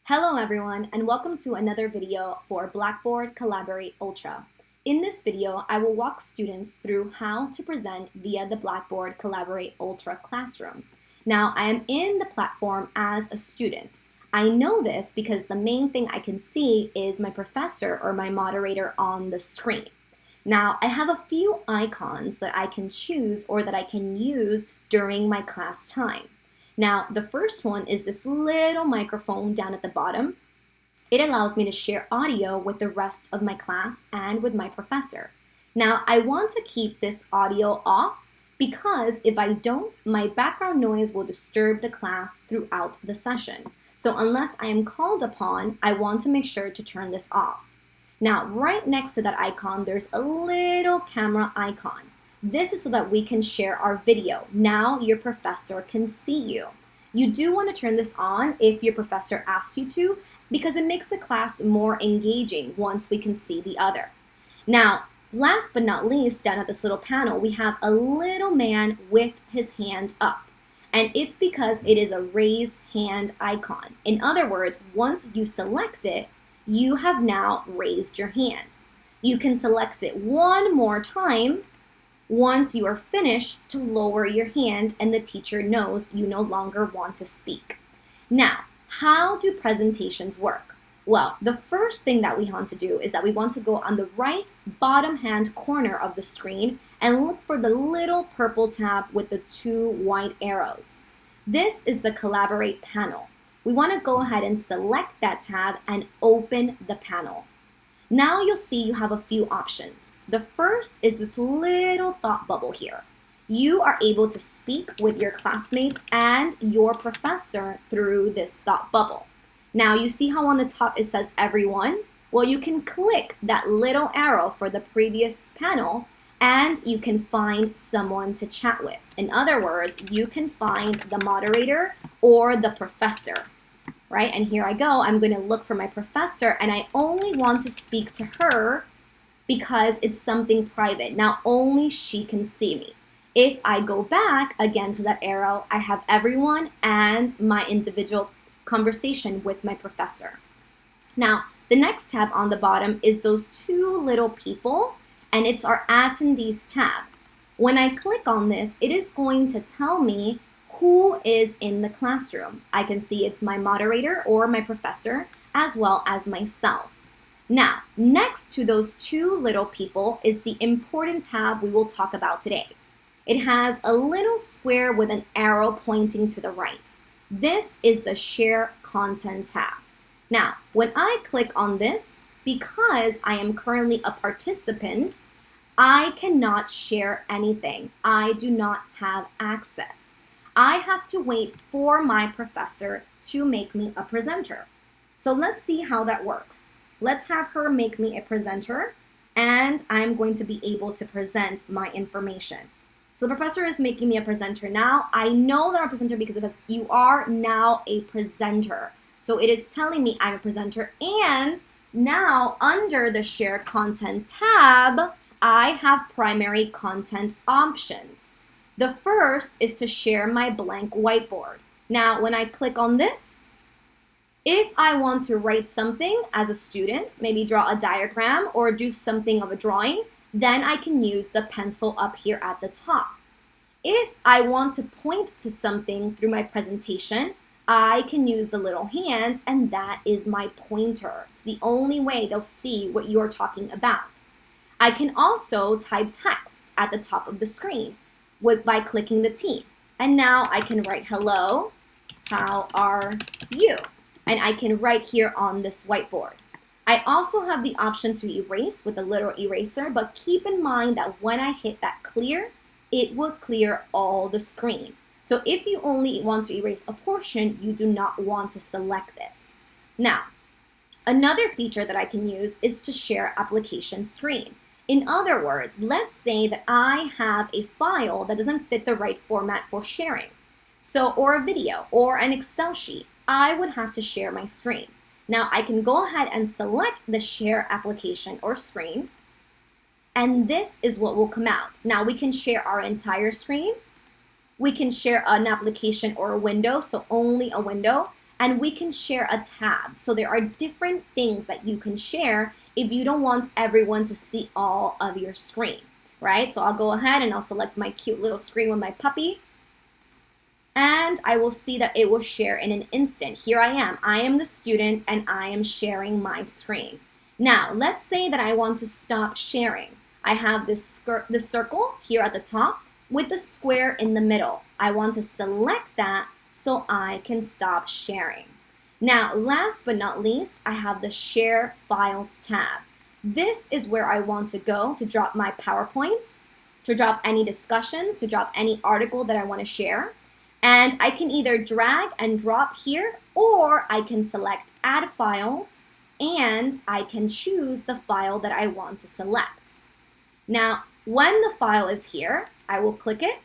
Hello everyone, and welcome to another video for Blackboard Collaborate Ultra. In this video, I will walk students through how to present via the Blackboard Collaborate Ultra classroom. Now, I am in the platform as a student. I know this because the main thing I can see is my professor or my moderator on the screen. Now, I have a few icons that I can choose or that I can use during my class time. Now, the first one is this little microphone down at the bottom. It allows me to share audio with the rest of my class and with my professor. Now, I want to keep this audio off because if I don't, my background noise will disturb the class throughout the session. So unless I am called upon, I want to make sure to turn this off. Now, right next to that icon, there's a little camera icon. This is so that we can share our video. Now your professor can see you. You do want to turn this on if your professor asks you to, because it makes the class more engaging once we can see the other. Now, last but not least, down at this little panel, we have a little man with his hand up. And it's because it is a raise hand icon. In other words, once you select it, you have now raised your hand. You can select it one more time once you are finished to lower your hand and the teacher knows you no longer want to speak. Now, how do presentations work? Well, the first thing that we want to do is that we want to go on the right bottom hand corner of the screen and look for the little purple tab with the two white arrows. This is the Collaborate panel. We want to go ahead and select that tab and open the panel. Now you'll see you have a few options. The first is this little thought bubble here. You are able to speak with your classmates and your professor through this thought bubble. Now you see how on the top it says everyone? Well, you can click that little arrow for the previous panel and you can find someone to chat with. In other words, you can find the moderator or the professor. Right? And here I go, I'm going to look for my professor and I only want to speak to her because it's something private. Now only she can see me. If I go back again to that arrow, I have everyone and my individual conversation with my professor. Now, the next tab on the bottom is those two little people and it's our attendees tab. When I click on this, it is going to tell me who is in the classroom. I can see it's my moderator or my professor as well as myself. Now, next to those two little people is the important tab we will talk about today. It has a little square with an arrow pointing to the right. This is the Share Content tab. Now, when I click on this, because I am currently a participant, I cannot share anything. I do not have access. I have to wait for my professor to make me a presenter. So let's see how that works. Let's have her make me a presenter and I'm going to be able to present my information. So the professor is making me a presenter now. I know that I'm a presenter because it says you are now a presenter. So it is telling me I'm a presenter, and now under the Share Content tab, I have primary content options. The first is to share my blank whiteboard. Now, when I click on this, if I want to write something as a student, maybe draw a diagram or do something of a drawing, then I can use the pencil up here at the top. If I want to point to something through my presentation, I can use the little hand, and that is my pointer. It's the only way they'll see what you're talking about. I can also type text at the top of the screen by clicking the T. And now I can write hello, how are you? And I can write here on this whiteboard. I also have the option to erase with a little eraser, but keep in mind that when I hit that clear, it will clear all the screen. So if you only want to erase a portion, you do not want to select this. Now, another feature that I can use is to share application screen. In other words, let's say that I have a file that doesn't fit the right format for sharing. Or a video or an Excel sheet, I would have to share my screen. Now I can go ahead and select the share application or screen, and this is what will come out. Now we can share our entire screen. We can share an application or a window, so only a window. and we can share a tab. So there are different things that you can share if you don't want everyone to see all of your screen, right? So I'll go ahead and I'll select my cute little screen with my puppy, and I will see that it will share in an instant. Here I am the student, and I am sharing my screen. Now, let's say that I want to stop sharing. I have this circle here at the top with the square in the middle. I want to select that so I can stop sharing. Now, last but not least, I have the Share Files tab. This is where I want to go to drop my PowerPoints, to drop any discussions, to drop any article that I want to share. And I can either drag and drop here, or I can select Add Files, and I can choose the file that I want to select. Now, when the file is here, I will click it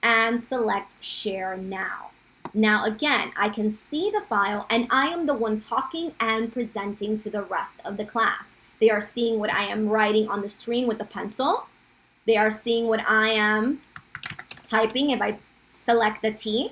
and select Share Now. Now again, I can see the file, and I am the one talking and presenting to the rest of the class. They are seeing what I am writing on the screen with the pencil. They are seeing what I am typing if I select the T.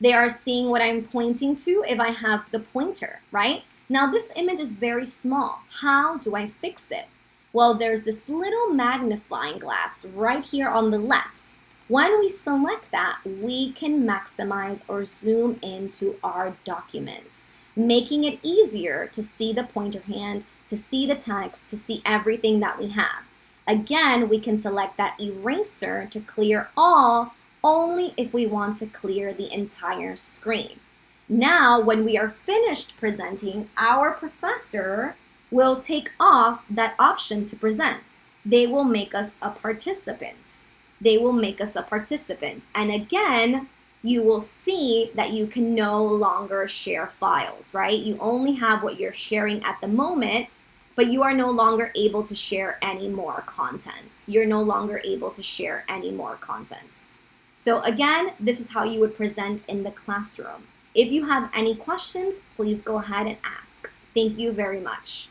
They are seeing what I'm pointing to if I have the pointer, right? Now this image is very small. How do I fix it? Well, there's this little magnifying glass right here on the left. When we select that, we can maximize or zoom into our documents, making it easier to see the pointer hand, to see the text, to see everything that we have. Again, we can select that eraser to clear all, only if we want to clear the entire screen. Now, when we are finished presenting, our professor will take off that option to present. They will make us a participant. They will make us a participant. And again, you will see that you can no longer share files, right? You only have what you're sharing at the moment, but you are no longer able to share any more content. You're no longer able to share any more content. So again, this is how you would present in the classroom. If you have any questions, please go ahead and ask. Thank you very much.